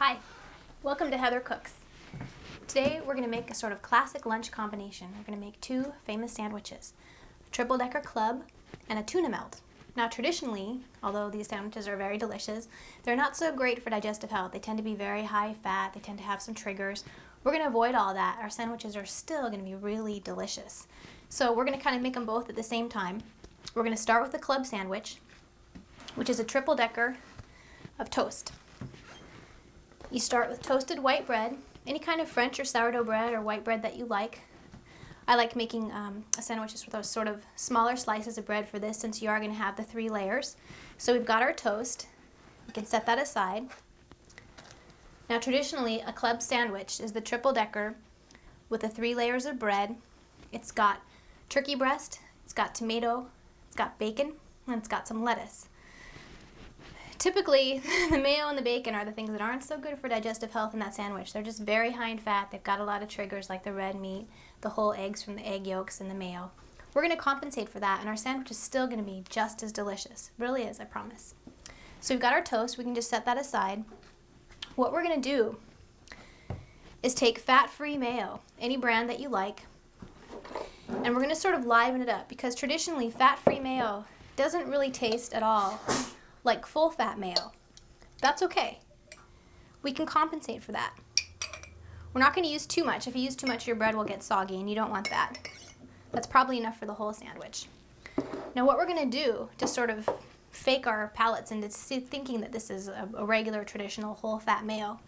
Hi, welcome to Heather Cooks. Today we're going to make a sort of classic lunch combination. We're going to make two famous sandwiches, a triple-decker club and a tuna melt. Now traditionally, although these sandwiches are very delicious, they're not so great for digestive health. They tend to be very high fat, they tend to have some triggers. We're going to avoid all that. Our sandwiches are still going to be really delicious. So we're going to kind of make them both at the same time. We're going to start with the club sandwich, which is a triple-decker of toast. You start with toasted white bread, any kind of French or sourdough bread or white bread that you like. I like making a sandwiches with those sort of smaller slices of bread for this, since you are going to have the 3 layers. So we've got our toast. We can set that aside. Now traditionally, a club sandwich is the triple-decker with the 3 layers of bread. It's got turkey breast, it's got tomato, it's got bacon, and it's got some lettuce. Typically, the mayo and the bacon are the things that aren't so good for digestive health in that sandwich. They're just very high in fat. They've got a lot of triggers like the red meat, the whole eggs from the egg yolks, and the mayo. We're going to compensate for that, and our sandwich is still going to be just as delicious. It really is, I promise. So we've got our toast. We can just set that aside. What we're going to do is take fat-free mayo, any brand that you like, and we're going to sort of liven it up, because traditionally fat-free mayo doesn't really taste at all like full-fat mayo. That's okay. We can compensate for that. We're not going to use too much. If you use too much, your bread will get soggy, and you don't want that. That's probably enough for the whole sandwich. Now what we're going to do to sort of fake our palates into thinking that this is a regular traditional whole-fat mayo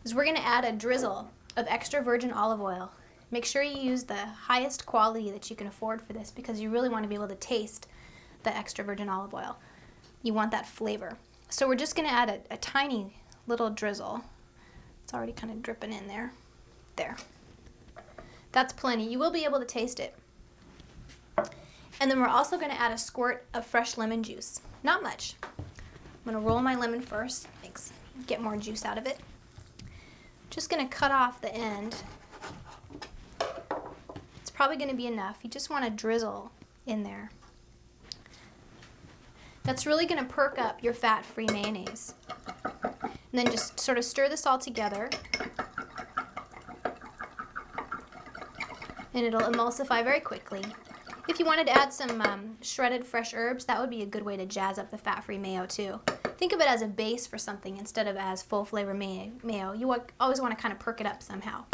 is we're going to add a drizzle of extra virgin olive oil. Make sure you use the highest quality that you can afford for this, because you really want to be able to taste the extra virgin olive oil. You want that flavor. So we're just going to add a tiny little drizzle. It's already kind of dripping in there. There. That's plenty. You will be able to taste it. And then we're also going to add a squirt of fresh lemon juice. Not much. I'm going to roll my lemon first. Get more juice out of it. Just going to cut off the end. It's probably going to be enough. You just want to drizzle in there. That's really going to perk up your fat-free mayonnaise. And then just sort of stir this all together. And it'll emulsify very quickly. If you wanted to add some shredded fresh herbs, that would be a good way to jazz up the fat-free mayo too. Think of it as a base for something instead of as full-flavor mayo. You always want to kind of perk it up somehow.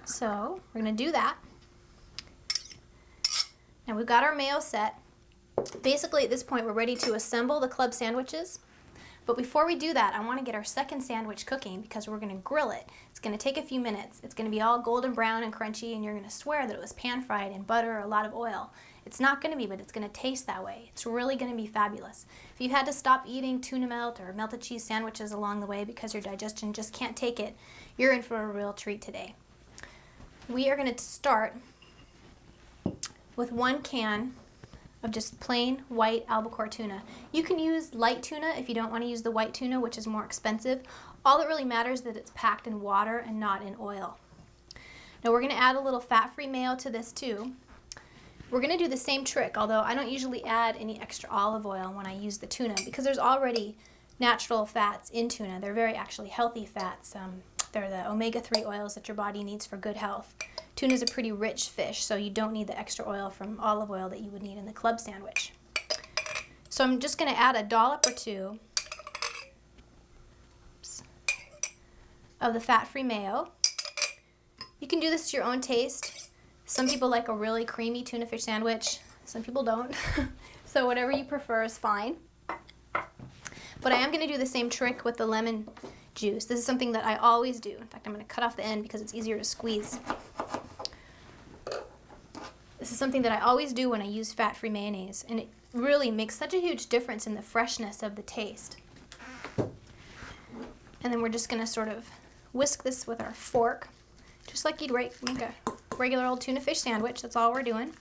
So we're going to do that. Now we've got our mayo set. Basically, at this point, we're ready to assemble the club sandwiches. But before we do that, I want to get our second sandwich cooking, because we're going to grill it. It's going to take a few minutes. It's going to be all golden brown and crunchy, and you're going to swear that it was pan-fried in butter or a lot of oil. It's not going to be, but it's going to taste that way. It's really going to be fabulous. If you've had to stop eating tuna melt or melted cheese sandwiches along the way because your digestion just can't take it, you're in for a real treat today. We are going to start with 1 can of just plain white albacore tuna. You can use light tuna if you don't want to use the white tuna, which is more expensive. All that really matters is that it's packed in water and not in oil. Now we're going to add a little fat-free mayo to this too. We're going to do the same trick, although I don't usually add any extra olive oil when I use the tuna, because there's already natural fats in tuna. They're very actually healthy fats. They're the omega-3 oils that your body needs for good health. Tuna is a pretty rich fish, so you don't need the extra oil from olive oil that you would need in the club sandwich. So I'm just going to add a dollop or 2 of the fat-free mayo. You can do this to your own taste. Some people like a really creamy tuna fish sandwich. Some people don't. So whatever you prefer is fine. But I am going to do the same trick with the lemon juice. This is something that I always do. In fact, I'm going to cut off the end because it's easier to squeeze. This is something that I always do when I use fat-free mayonnaise, and it really makes such a huge difference in the freshness of the taste. And then we're just going to sort of whisk this with our fork, just like you'd make a regular old tuna fish sandwich. That's all we're doing.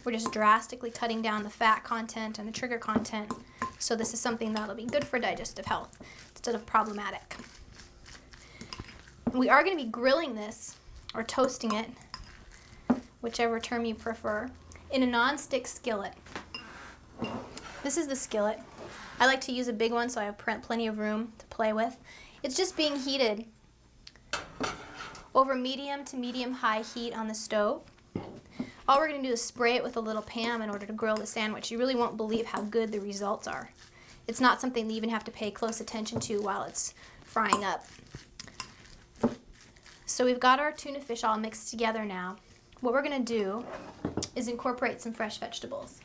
We're just drastically cutting down the fat content and the trigger content, so this is something that'll be good for digestive health instead of problematic. We are going to be grilling this, or toasting it, whichever term you prefer, in a non-stick skillet. This is the skillet. I like to use a big one so I have plenty of room to play with. It's just being heated over medium to medium-high heat on the stove. All we're going to do is spray it with a little Pam in order to grill the sandwich. You really won't believe how good the results are. It's not something you even have to pay close attention to while it's frying up. So we've got our tuna fish all mixed together now. What we're going to do is incorporate some fresh vegetables.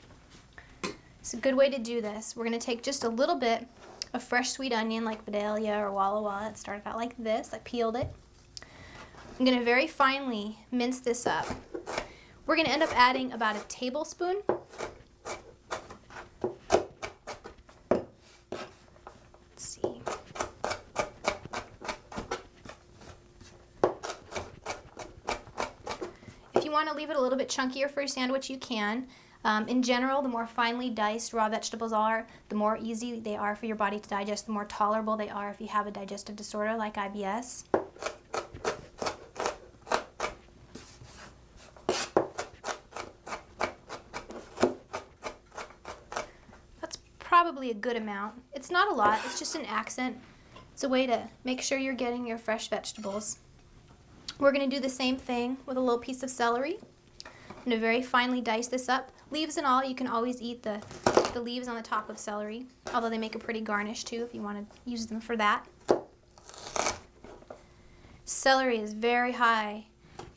It's a good way to do this. We're going to take just a little bit of fresh sweet onion like Vidalia or Walla Walla. It started out like this. I peeled it. I'm going to very finely mince this up. We're going to end up adding about a tablespoon. Let's see. If you want to leave it a little bit chunkier for your sandwich, you can. In general, the more finely diced raw vegetables are, the more easy they are for your body to digest, the more tolerable they are if you have a digestive disorder like IBS. Probably a good amount. It's not a lot, it's just an accent. It's a way to make sure you're getting your fresh vegetables. We're going to do the same thing with a little piece of celery. I'm going to very finely dice this up. Leaves and all, you can always eat the leaves on the top of celery, although they make a pretty garnish too if you want to use them for that. Celery is very high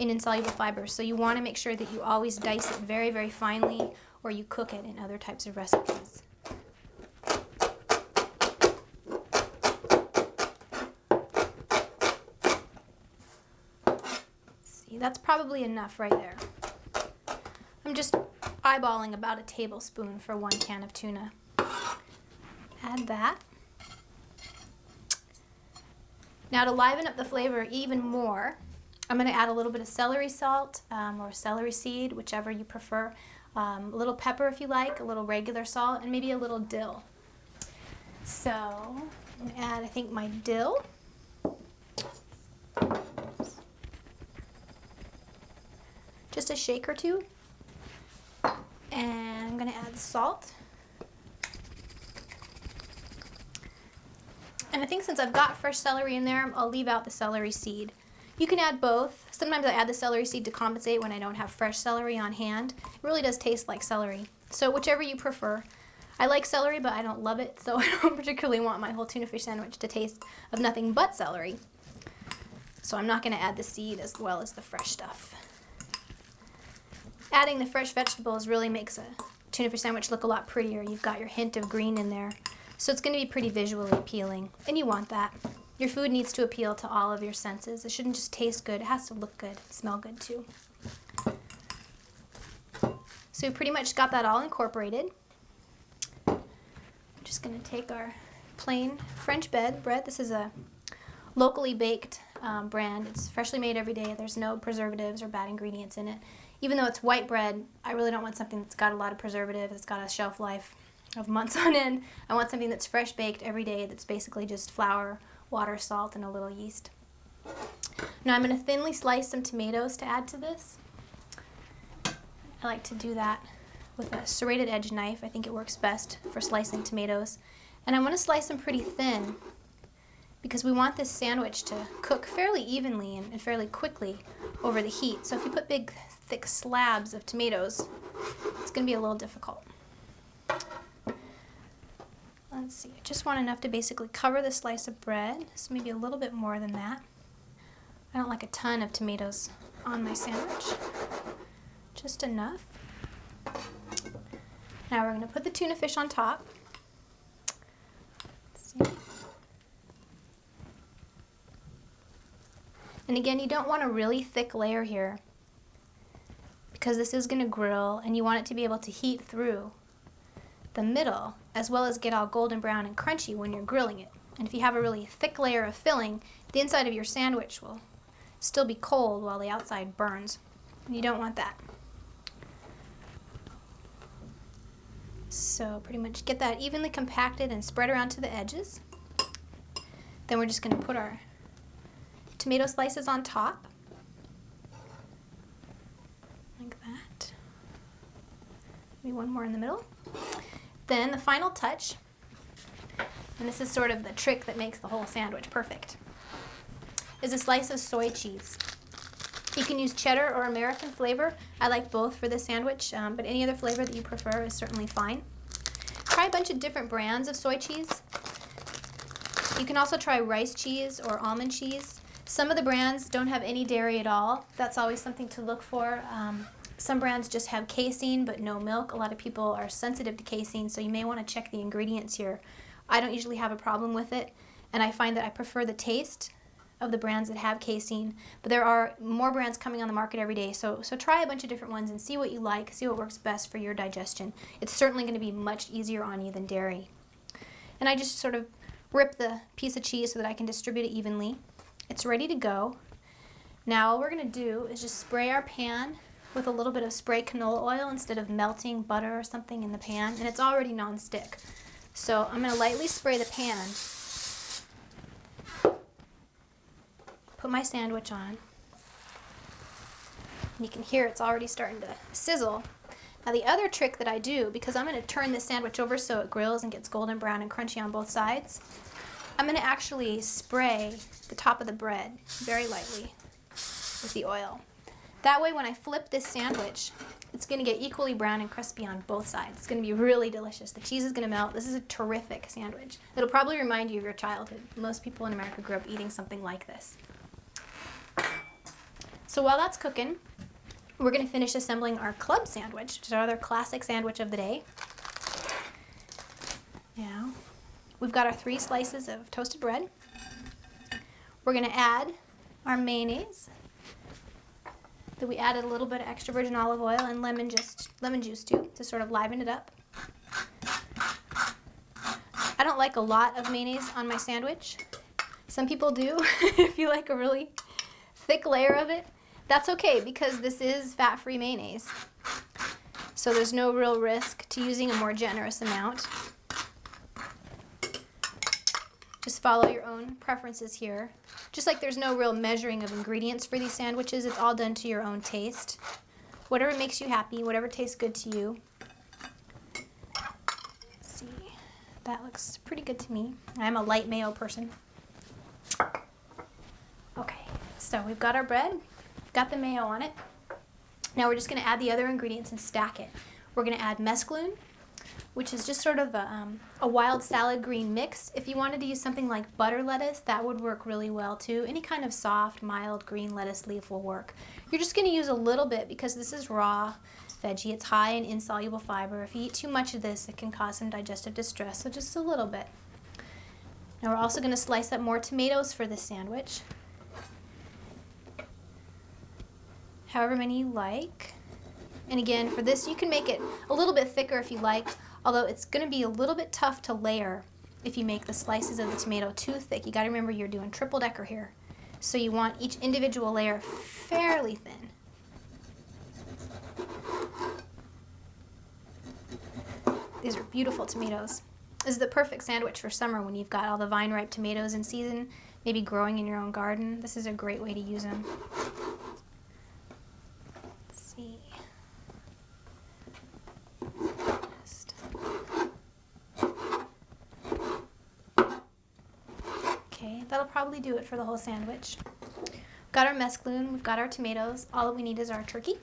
in insoluble fibers, so you want to make sure that you always dice it very, very finely, or you cook it in other types of recipes. That's probably enough right there. I'm just eyeballing about a tablespoon for 1 can of tuna. Add that. Now to liven up the flavor even more, I'm going to add a little bit of celery salt or celery seed, whichever you prefer. A little pepper if you like, a little regular salt, and maybe a little dill. So I'm going to add, I think, my dill. Just a shake or two. And I'm going to add salt. And I think since I've got fresh celery in there, I'll leave out the celery seed. You can add both. Sometimes I add the celery seed to compensate when I don't have fresh celery on hand. It really does taste like celery. So whichever you prefer. I like celery, but I don't love it, so I don't particularly want my whole tuna fish sandwich to taste of nothing but celery. So I'm not going to add the seed as well as the fresh stuff. Adding the fresh vegetables really makes a tuna fish sandwich look a lot prettier. You've got your hint of green in there. So it's going to be pretty visually appealing, and you want that. Your food needs to appeal to all of your senses. It shouldn't just taste good. It has to look good, smell good too. So we pretty much got that all incorporated. I'm just going to take our plain French bread. This is a locally baked brand. It's freshly made every day. There's no preservatives or bad ingredients in it. Even though it's white bread, I really don't want something that's got a lot of preservative, that's got a shelf life of months on end. I want something that's fresh baked every day, that's basically just flour, water, salt, and a little yeast. Now I'm going to thinly slice some tomatoes to add to this. I like to do that with a serrated edge knife. I think it works best for slicing tomatoes. And I want to slice them pretty thin because we want this sandwich to cook fairly evenly and fairly quickly over the heat. So if you put big, thick slabs of tomatoes, it's going to be a little difficult. Let's see, I just want enough to basically cover the slice of bread, so maybe a little bit more than that. I don't like a ton of tomatoes on my sandwich, just enough. Now we're going to put the tuna fish on top. Let's see. And again, you don't want a really thick layer here because this is going to grill and you want it to be able to heat through the middle as well as get all golden brown and crunchy when you're grilling it. And if you have a really thick layer of filling, the inside of your sandwich will still be cold while the outside burns. And you don't want that. So pretty much get that evenly compacted and spread around to the edges. Then we're just going to put our tomato slices on top. Like that. Maybe one more in the middle. Then the final touch, and this is sort of the trick that makes the whole sandwich perfect, is a slice of soy cheese. You can use cheddar or American flavor. I like both for this sandwich, but any other flavor that you prefer is certainly fine. Try a bunch of different brands of soy cheese. You can also try rice cheese or almond cheese. Some of the brands don't have any dairy at all. That's always something to look for. Some brands just have casein but no milk. A lot of people are sensitive to casein, so you may want to check the ingredients here. I don't usually have a problem with it, and I find that I prefer the taste of the brands that have casein, but there are more brands coming on the market every day, so try a bunch of different ones and see what you like, see what works best for your digestion. It's certainly going to be much easier on you than dairy. And I just sort of rip the piece of cheese so that I can distribute it evenly. It's ready to go. Now all we're going to do is just spray our pan with a little bit of spray canola oil instead of melting butter or something in the pan, and it's already non-stick. So I'm going to lightly spray the pan, put my sandwich on, and you can hear it's already starting to sizzle. Now the other trick that I do, because I'm going to turn this sandwich over so it grills and gets golden brown and crunchy on both sides, I'm going to actually spray the top of the bread very lightly with the oil. That way when I flip this sandwich, it's going to get equally brown and crispy on both sides. It's going to be really delicious. The cheese is going to melt. This is a terrific sandwich. It'll probably remind you of your childhood. Most people in America grew up eating something like this. So while that's cooking, we're going to finish assembling our club sandwich, which is our other classic sandwich of the day. Now, we've got our 3 slices of toasted bread. We're going to add our mayonnaise that we added a little bit of extra virgin olive oil and lemon juice to sort of liven it up. I don't like a lot of mayonnaise on my sandwich. Some people do. If you like a really thick layer of it, that's okay because this is fat-free mayonnaise. So there's no real risk to using a more generous amount. Just follow your own preferences here. Just like there's no real measuring of ingredients for these sandwiches, it's all done to your own taste. Whatever makes you happy, whatever tastes good to you. Let's see, that looks pretty good to me. I'm a light mayo person. Okay, so we've got our bread, got the mayo on it. Now we're just going to add the other ingredients and stack it. We're going to add mesclun, which is just sort of a wild salad green mix. If you wanted to use something like butter lettuce, that would work really well too. Any kind of soft, mild green lettuce leaf will work. You're just going to use a little bit because this is raw veggie. It's high in insoluble fiber. If you eat too much of this, it can cause some digestive distress, so just a little bit. Now we're also going to slice up more tomatoes for this sandwich. However many you like. And again, for this, you can make it a little bit thicker if you like, although it's going to be a little bit tough to layer if you make the slices of the tomato too thick. You got to remember you're doing triple decker here. So you want each individual layer fairly thin. These are beautiful tomatoes. This is the perfect sandwich for summer when you've got all the vine-ripe tomatoes in season, maybe growing in your own garden. This is a great way to use them. Let's see. Okay, that'll probably do it for the whole sandwich. We've got our mesclun, we've got our tomatoes. All that we need is our turkey.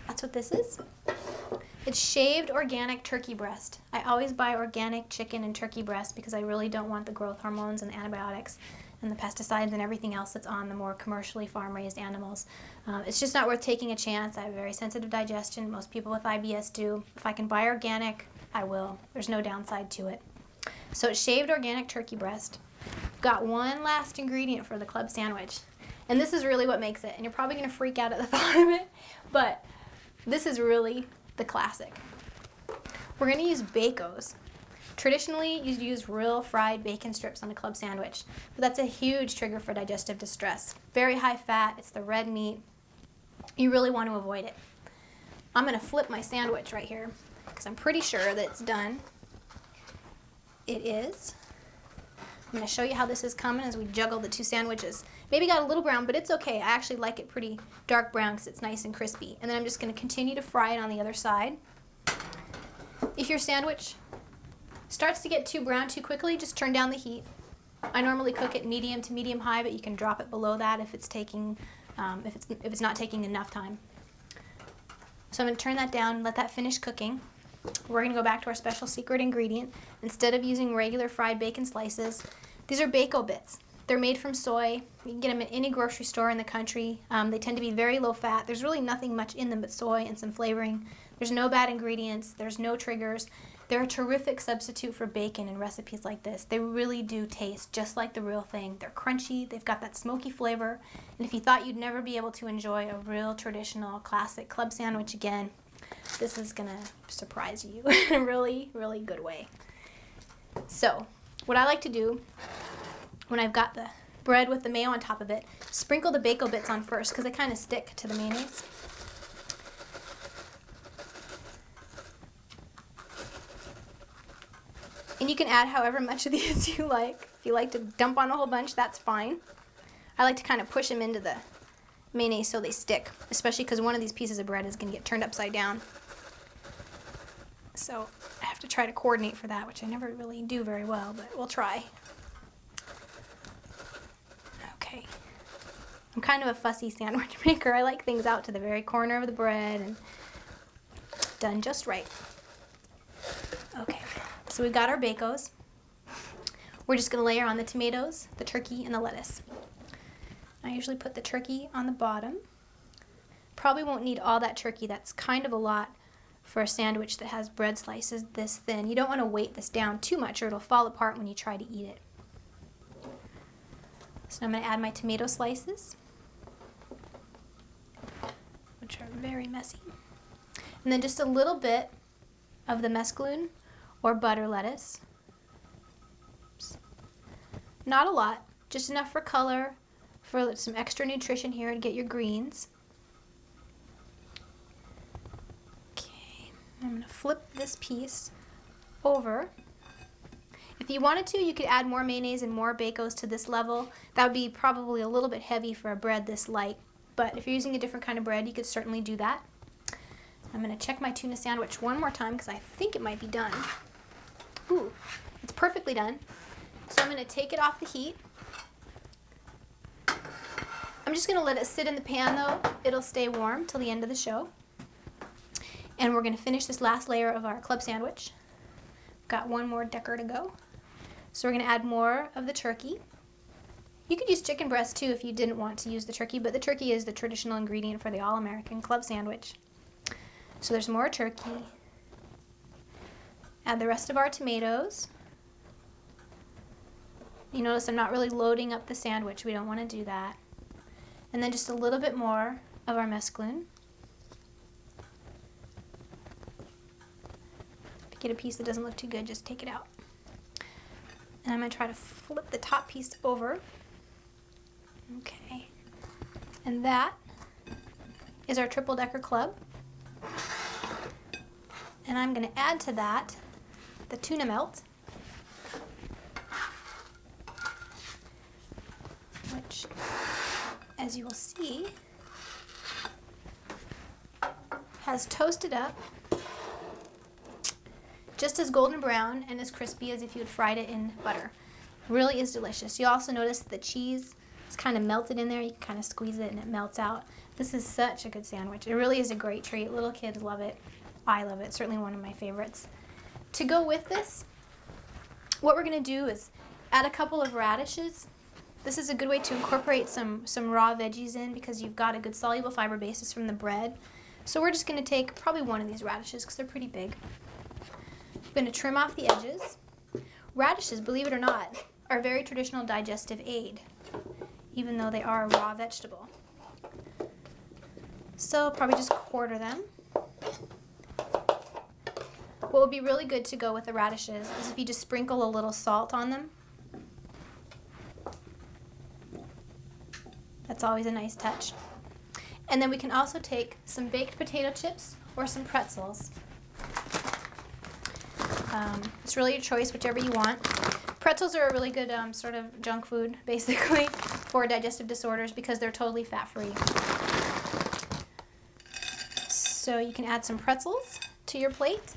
That's what this is. It's shaved organic turkey breast. I always buy organic chicken and turkey breast because I really don't want the growth hormones and the antibiotics and the pesticides and everything else that's on the more commercially farm-raised animals. It's just not worth taking a chance. I have very sensitive digestion. Most people with IBS do. If I can buy organic, I will. There's no downside to it. So it's shaved organic turkey breast. I've got one last ingredient for the club sandwich. And this is really what makes it. And you're probably going to freak out at the thought of it. But this is really the classic. We're going to use Bacos. Traditionally, you use real fried bacon strips on a club sandwich, but that's a huge trigger for digestive distress. Very high fat, it's the red meat. You really want to avoid it. I'm going to flip my sandwich right here because I'm pretty sure that it's done. It is. I'm going to show you how this is coming as we juggle the two sandwiches. Maybe got a little brown, but it's okay. I actually like it pretty dark brown because it's nice and crispy. And then I'm just going to continue to fry it on the other side. If your sandwich starts to get too brown too quickly, just turn down the heat. I normally cook it medium to medium high, but you can drop it below that if it's taking, if it's not taking enough time. So I'm going to turn that down and let that finish cooking. We're going to go back to our special secret ingredient. Instead of using regular fried bacon slices, these are Bako bits. They're made from soy. You can get them at any grocery store in the country. They tend to be very low fat. There's really nothing much in them but soy and some flavoring. There's no bad ingredients. There's no triggers. They're a terrific substitute for bacon in recipes like this. They really do taste just like the real thing. They're crunchy. They've got that smoky flavor. And if you thought you'd never be able to enjoy a real traditional classic club sandwich again, this is going to surprise you in a really, really good way. So what I like to do when I've got the bread with the mayo on top of it, sprinkle the Bako bits on first because they kind of stick to the mayonnaise. And you can add however much of these you like. If you like to dump on a whole bunch, that's fine. I like to kind of push them into the mayonnaise so they stick, especially because one of these pieces of bread is going to get turned upside down. So I have to try to coordinate for that, which I never really do very well, but we'll try. Okay. I'm kind of a fussy sandwich maker. I like things out to the very corner of the bread and done just right. Okay. So we've got our Bakos. We're just going to layer on the tomatoes, the turkey, and the lettuce. I usually put the turkey on the bottom. Probably won't need all that turkey. That's kind of a lot for a sandwich that has bread slices this thin. You don't want to weight this down too much or it'll fall apart when you try to eat it. So I'm going to add my tomato slices, which are very messy. And then just a little bit of the mesclun or butter lettuce. Oops. Not a lot, just enough for color, for some extra nutrition here to get your greens. Okay, I'm going to flip this piece over. If you wanted to, you could add more mayonnaise and more Bakos to this level. That would be probably a little bit heavy for a bread this light, but if you're using a different kind of bread, you could certainly do that. I'm going to check my tuna sandwich one more time because I think it might be done. Ooh, it's perfectly done. So I'm going to take it off the heat. I'm just going to let it sit in the pan though. It'll stay warm till the end of the show. And we're going to finish this last layer of our club sandwich. Got one more decker to go. So we're going to add more of the turkey. You could use chicken breast too if you didn't want to use the turkey, but the turkey is the traditional ingredient for the all-American club sandwich. So there's more turkey. Add the rest of our tomatoes. You notice I'm not really loading up the sandwich. We don't want to do that. And then just a little bit more of our mesclun. If you get a piece that doesn't look too good, just take it out. And I'm going to try to flip the top piece over. Okay. And that is our triple decker club. And I'm going to add to that the tuna melt, which, as you will see, has toasted up just as golden brown and as crispy as if you had fried it in butter. Really is delicious. You also notice that the cheese is kind of melted in there. You can kind of squeeze it and it melts out. This is such a good sandwich. It really is a great treat. Little kids love it. I love it. Certainly one of my favorites. To go with this, what we're going to do is add a couple of radishes. This is a good way to incorporate some raw veggies in because you've got a good soluble fiber basis from the bread. So we're just going to take probably one of these radishes because they're pretty big. I'm going to trim off the edges. Radishes, believe it or not, are a very traditional digestive aid, even though they are a raw vegetable. So probably just quarter them. What would be really good to go with the radishes is if you just sprinkle a little salt on them. That's always a nice touch. And then we can also take some baked potato chips or some pretzels. It's really your choice, whichever you want. Pretzels are a really good sort of junk food, basically, for digestive disorders because they're totally fat-free. So you can add some pretzels to your plate.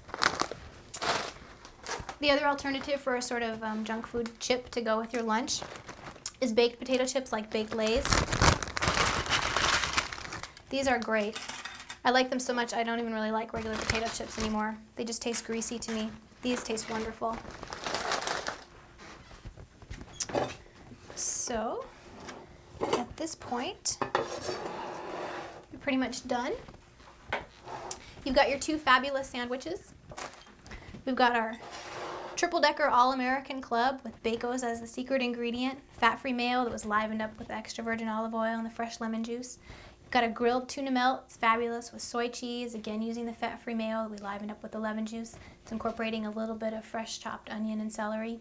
The other alternative for a sort of junk food chip to go with your lunch is baked potato chips like baked Lay's. These are great. I like them so much I don't even really like regular potato chips anymore. They just taste greasy to me. These taste wonderful. So, at this point, you're pretty much done. You've got your 2 fabulous sandwiches. We've got our triple-decker All-American Club with Bacos as the secret ingredient, fat-free mayo that was livened up with extra virgin olive oil and the fresh lemon juice. You've got a grilled tuna melt. It's fabulous with soy cheese, again using the fat-free mayo that we livened up with the lemon juice. It's incorporating a little bit of fresh chopped onion and celery.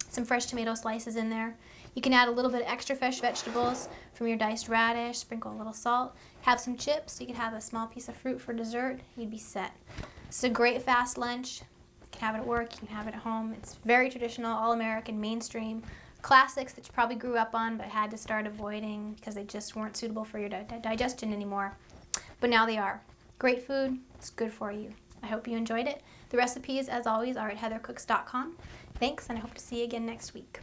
Some fresh tomato slices in there. You can add a little bit of extra fresh vegetables from your diced radish, sprinkle a little salt, have some chips. You could have a small piece of fruit for dessert. You'd be set. It's a great fast lunch. You can have it at work, you can have it at home. It's very traditional, all-American, mainstream. Classics that you probably grew up on but had to start avoiding because they just weren't suitable for your digestion anymore. But now they are. Great food, it's good for you. I hope you enjoyed it. The recipes, as always, are at heathercooks.com. Thanks, and I hope to see you again next week.